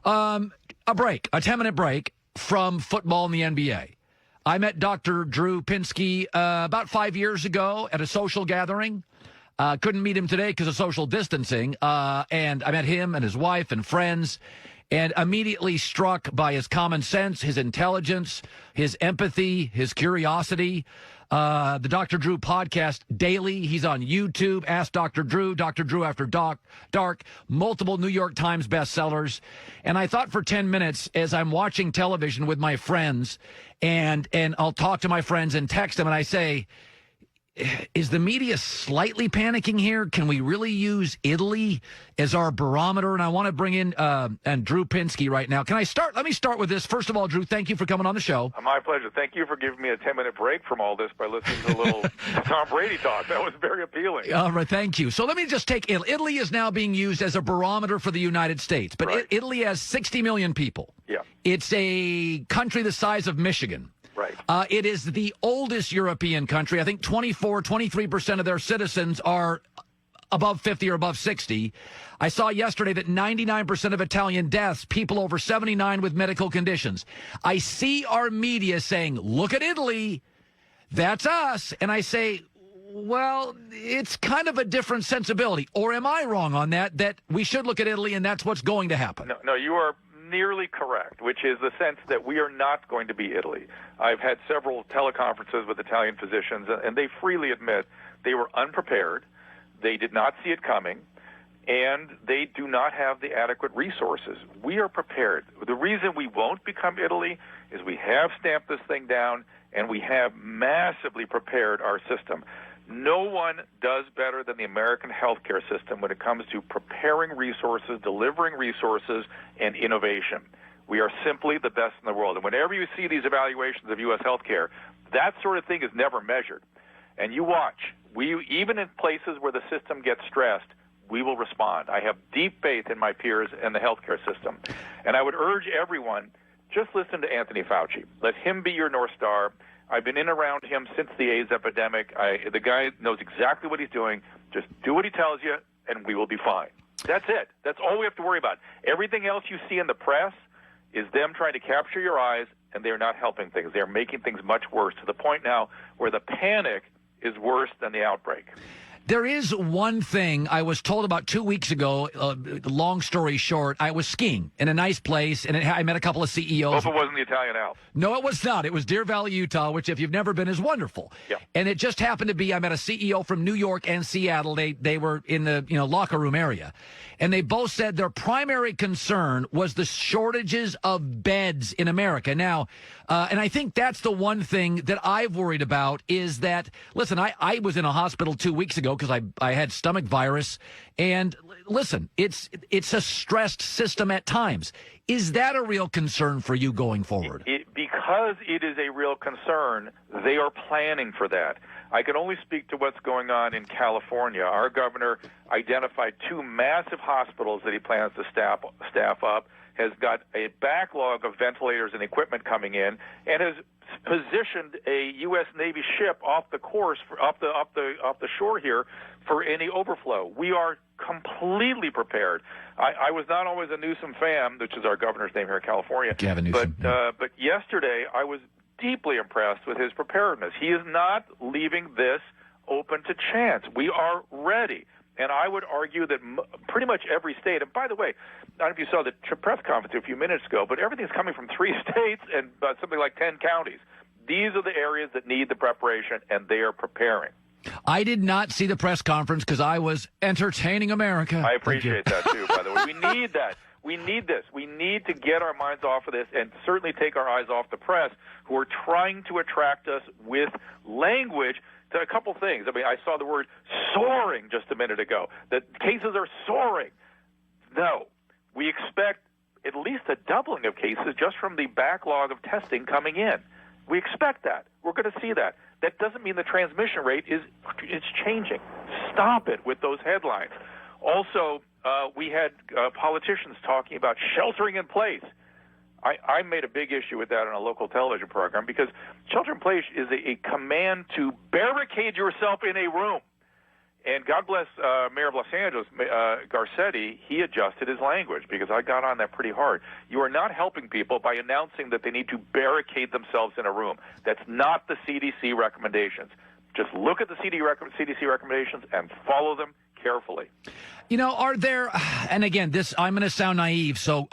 A 10-minute break from football in the NBA. I met Dr. Drew Pinsky about 5 years ago at a social gathering. Couldn't meet him today because of social distancing. And I met him and his wife and friends, and immediately struck by his common sense, his intelligence, his empathy, his curiosity. The Dr. Drew podcast daily. He's on YouTube. Ask Dr. Drew, Dr. Drew After Dark, multiple New York Times bestsellers. And I thought for 10 minutes as I'm watching television with my friends, and I'll talk to my friends and text them, and I say, is the media slightly panicking here? Can we really use Italy as our barometer? And I want to bring in and Drew Pinsky right now. Can I start? Let me start with this. First of all, Drew, thank you for coming on the show. My pleasure. Thank you for giving me a 10-minute break from all this by listening to a little Tom Brady talk. That was very appealing. All right, thank you. So let me just take Italy. Italy is now being used as a barometer for the United States, but right. Italy has 60 million people. Yeah. It's a country the size of Michigan. Right. It is the oldest European country. I think 23% of their citizens are above 50 or above 60. I saw yesterday that 99% of Italian deaths, people over 79 with medical conditions. I see our media saying, look at Italy, that's us. And I say, well, it's kind of a different sensibility. Or am I wrong on that we should look at Italy and that's what's going to happen? No, you are nearly correct, which is the sense that we are not going to be Italy. I've had several teleconferences with Italian physicians, and they freely admit they were unprepared, they did not see it coming, and they do not have the adequate resources. We are prepared. The reason we won't become Italy is we have stamped this thing down, and we have massively prepared our system. No one does better than the American healthcare system when it comes to preparing resources, delivering resources, and innovation. We are simply the best in the world. And whenever you see these evaluations of U.S. healthcare, that sort of thing is never measured. And you watch. Even in places where the system gets stressed, we will respond. I have deep faith in my peers and the healthcare system. And I would urge everyone, just listen to Anthony Fauci. Let him be your North Star. I've been in around him since the AIDS epidemic. The guy knows exactly what he's doing. Just do what he tells you, and we will be fine. That's it. That's all we have to worry about. Everything else you see in the press is them trying to capture your eyes, and they're not helping things. They're making things much worse, to the point now where the panic is worse than the outbreak. There is one thing I was told about 2 weeks ago, long story short. I was skiing in a nice place, and I met a couple of CEOs. Hope it wasn't the Italian Alps. No, it was not. It was Deer Valley, Utah, which, if you've never been, is wonderful. Yeah. And it just happened to be I met a CEO from New York and Seattle. They were in the locker room area. And they both said their primary concern was the shortages of beds in America. Now, and I think that's the one thing that I've worried about is that, listen, I was in a hospital 2 weeks ago because I had stomach virus. And listen, it's a stressed system at times. Is that a real concern for you going forward? Because it is a real concern, they are planning for that. I can only speak to what's going on in California. Our governor identified 2 massive hospitals that he plans to staff up, has got a backlog of ventilators and equipment coming in, and has positioned a U.S. Navy ship off the course, off the shore here, for any overflow. We are completely prepared. I was not always a Newsom fan, which is our governor's name here in California. Gavin Newsom. But yesterday I was deeply impressed with his preparedness. He is not leaving this open to chance. We are ready. And I would argue that pretty much every state, and by the way, I don't know if you saw the press conference a few minutes ago, but everything's coming from 3 states and something like 10 counties. These are the areas that need the preparation, and they are preparing. I did not see the press conference because I was entertaining America. I appreciate that, too, by the way. We need that. We need this. We need to get our minds off of this and certainly take our eyes off the press, who are trying to attract us with language to a couple things. I mean, I saw the word soaring just a minute ago, that cases are soaring. No. We expect at least a doubling of cases just from the backlog of testing coming in. We expect that. We're going to see that. That doesn't mean the transmission rate is changing. Stop it with those headlines. Also, we had politicians talking about sheltering in place. I made a big issue with that on a local television program because shelter in place is a command to barricade yourself in a room. And God bless Mayor of Los Angeles, Garcetti. He adjusted his language because I got on that pretty hard. You are not helping people by announcing that they need to barricade themselves in a room. That's not the CDC recommendations. Just look at the CDC recommendations and follow them carefully. Are there, and again, I'm going to sound naive, so,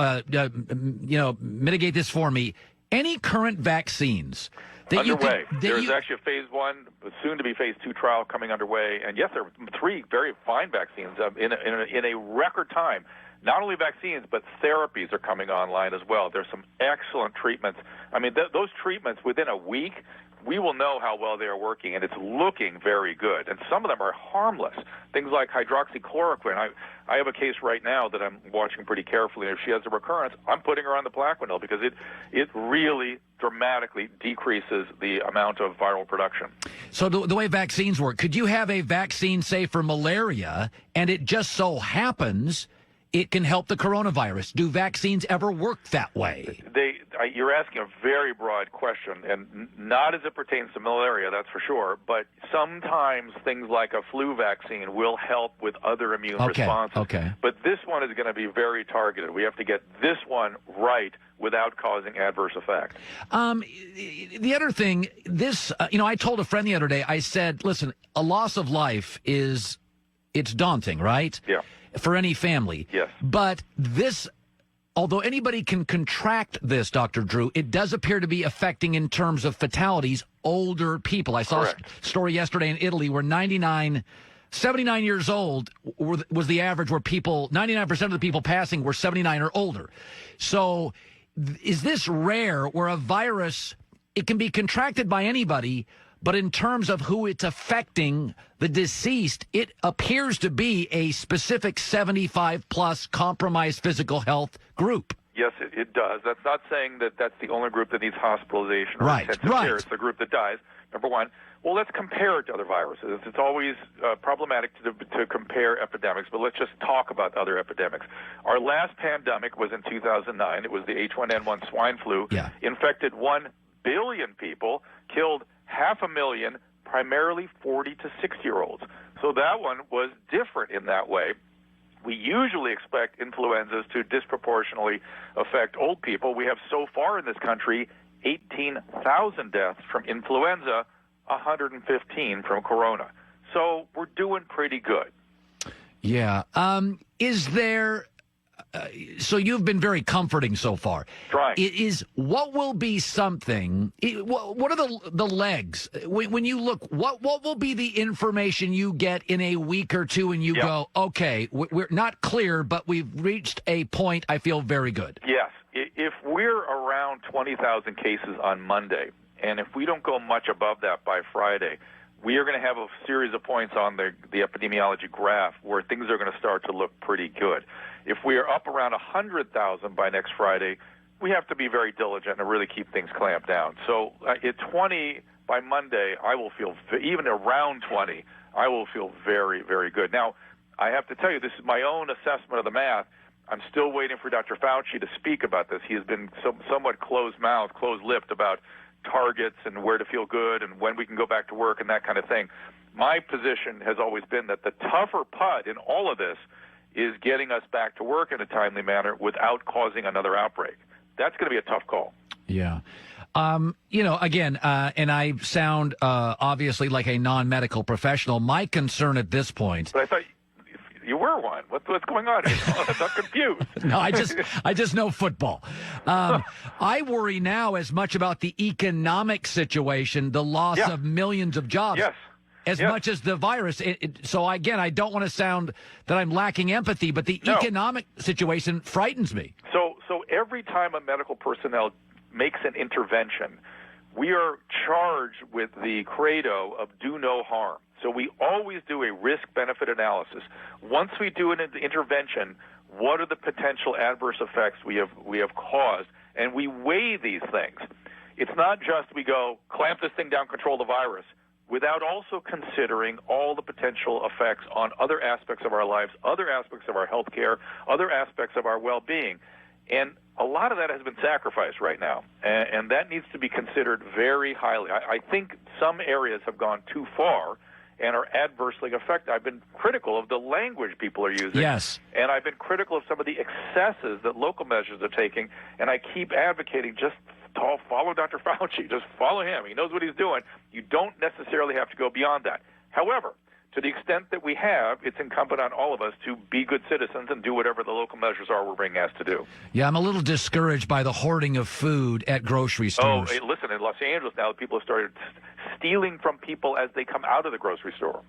mitigate this for me. Any current vaccines that underway? There's actually a phase 1, soon to be phase 2 trial coming underway. And yes, there are 3 very fine vaccines in a record time. Not only vaccines, but therapies are coming online as well. There's some excellent treatments. I mean, those treatments within a week, we will know how well they are working, and it's looking very good. And some of them are harmless. Things like hydroxychloroquine. I have a case right now that I'm watching pretty carefully. If she has a recurrence, I'm putting her on the Plaquenil because it really dramatically decreases the amount of viral production. So the way vaccines work, could you have a vaccine, say, for malaria, and it just so happens it can help the coronavirus? Do vaccines ever work that way? You're asking a very broad question, and not as it pertains to malaria, that's for sure, but sometimes things like a flu vaccine will help with other immune responses. Okay. But this one is going to be very targeted. We have to get this one right without causing adverse effects. The other thing, I told a friend the other day, I said, listen, a loss of life it's daunting, right? Yeah. For any family. Yes. But this, although anybody can contract this, Dr. Drew, it does appear to be affecting, in terms of fatalities, older people. I saw a story yesterday in Italy where 79 years old was the average, where 99% of the people passing were 79 or older. So is this rare, where a virus, it can be contracted by anybody, but in terms of who it's affecting, the deceased, it appears to be a specific 75-plus compromised physical health group? Yes, it does. That's not saying that that's the only group that needs hospitalization or intensive care. It's the group that dies, number one. Well, let's compare it to other viruses. It's always problematic to compare epidemics, but let's just talk about other epidemics. Our last pandemic was in 2009. It was the H1N1 swine flu. Yeah. Infected 1 billion people, killed 500,000, primarily 40 to 60-year-olds. So that one was different in that way. We usually expect influenzas to disproportionately affect old people. We have so far in this country 18,000 deaths from influenza, 115 from corona. So we're doing pretty good. Yeah. Is there... so you've been very comforting so far. Trying. What will be something? What are the legs? When you look, what will be the information you get in a week or two, and you go, okay, we're not clear, but we've reached a point. I feel very good. Yes. If we're around 20,000 cases on Monday, and if we don't go much above that by Friday, we are going to have a series of points on the epidemiology graph where things are going to start to look pretty good. If we are up around 100,000 by next Friday, we have to be very diligent and really keep things clamped down. So at 20 by Monday, I will feel, even around 20, I will feel very, very good. Now, I have to tell you, this is my own assessment of the math. I'm still waiting for Dr. Fauci to speak about this. He has been somewhat closed-mouthed, closed-lipped about targets and where to feel good and when we can go back to work and that kind of thing. My position has always been that the tougher putt in all of this is getting us back to work in a timely manner without causing another outbreak. That's going to be a tough call. Yeah. Again, and I sound obviously like a non-medical professional. My concern at this point... But I thought you were one. What's going on here? I'm confused. No, I just know football. I worry now as much about the economic situation, the loss of millions of jobs. Yes. As much as the virus. So, again, I don't want to sound that I'm lacking empathy, but the economic situation frightens me. So every time a medical personnel makes an intervention, we are charged with the credo of do no harm. So we always do a risk-benefit analysis. Once we do an intervention, what are the potential adverse effects we have caused? And we weigh these things. It's not just we go, clamp this thing down, control the virus, without also considering all the potential effects on other aspects of our lives, other aspects of our health care, other aspects of our well-being. And a lot of that has been sacrificed right now, and that needs to be considered very highly. I think some areas have gone too far, and are adversely affected. I've been critical of the language people are using. Yes. And I've been critical of some of the excesses that local measures are taking, and I keep advocating just follow Dr. Fauci. Just follow him. He knows what he's doing. You don't necessarily have to go beyond that. However, to the extent that we have, it's incumbent on all of us to be good citizens and do whatever the local measures are we're being asked to do. Yeah, I'm a little discouraged by the hoarding of food at grocery stores. Oh, hey, listen, in Los Angeles now, people have started stealing from people as they come out of the grocery store.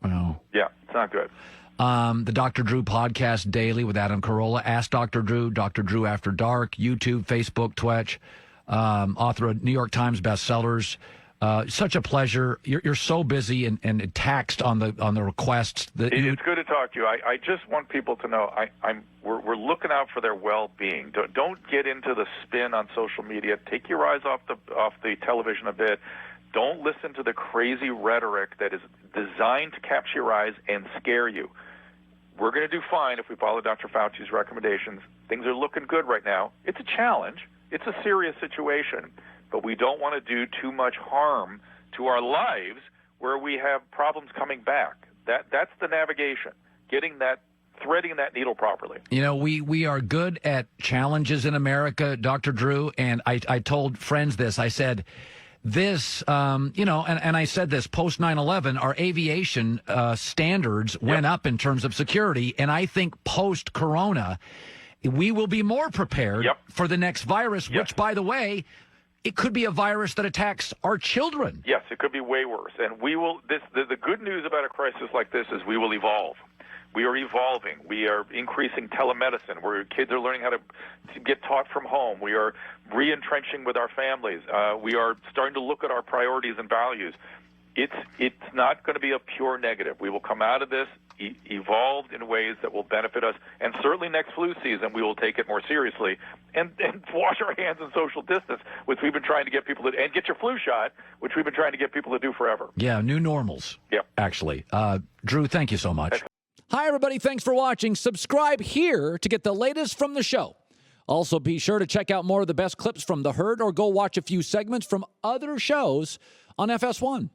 Wow. Yeah, it's not good. The Dr. Drew podcast daily with Adam Carolla. Ask Dr. Drew, Dr. Drew After Dark, YouTube, Facebook, Twitch, author of New York Times bestsellers. Such a pleasure. You're so busy and taxed on the requests. It's good to talk to you. I just want people to know we're looking out for their well-being. Don't get into the spin on social media. Take your eyes off the television a bit. Don't listen to the crazy rhetoric that is designed to capture your eyes and scare you. We're going to do fine if we follow Dr. Fauci's recommendations. Things are looking good right now. It's a challenge. It's a serious situation. But we don't want to do too much harm to our lives where we have problems coming back. That's the navigation, threading that needle properly. You know, we are good at challenges in America, Dr. Drew, and I told friends this. I said, this, and I said this, post 9/11, our aviation standards went up in terms of security, and I think post-corona, we will be more prepared for the next virus, which, by the way, it could be a virus that attacks our children. Yes, it could be way worse. And we will. The good news about a crisis like this is we will evolve. We are evolving. We are increasing telemedicine, where kids are learning how to get taught from home. We are re-entrenching with our families. We are starting to look at our priorities and values. It's not going to be a pure negative. We will come out of this evolved in ways that will benefit us, and certainly next flu season we will take it more seriously and wash our hands in social distance, which we've been trying to get people to, and get your flu shot, which we've been trying to get people to do forever. Yeah, new normals. Yep. Actually. Drew, thank you so much. Hi, everybody. Thanks for watching. Subscribe here to get the latest from the show. Also, be sure to check out more of the best clips from The Herd or go watch a few segments from other shows on FS1.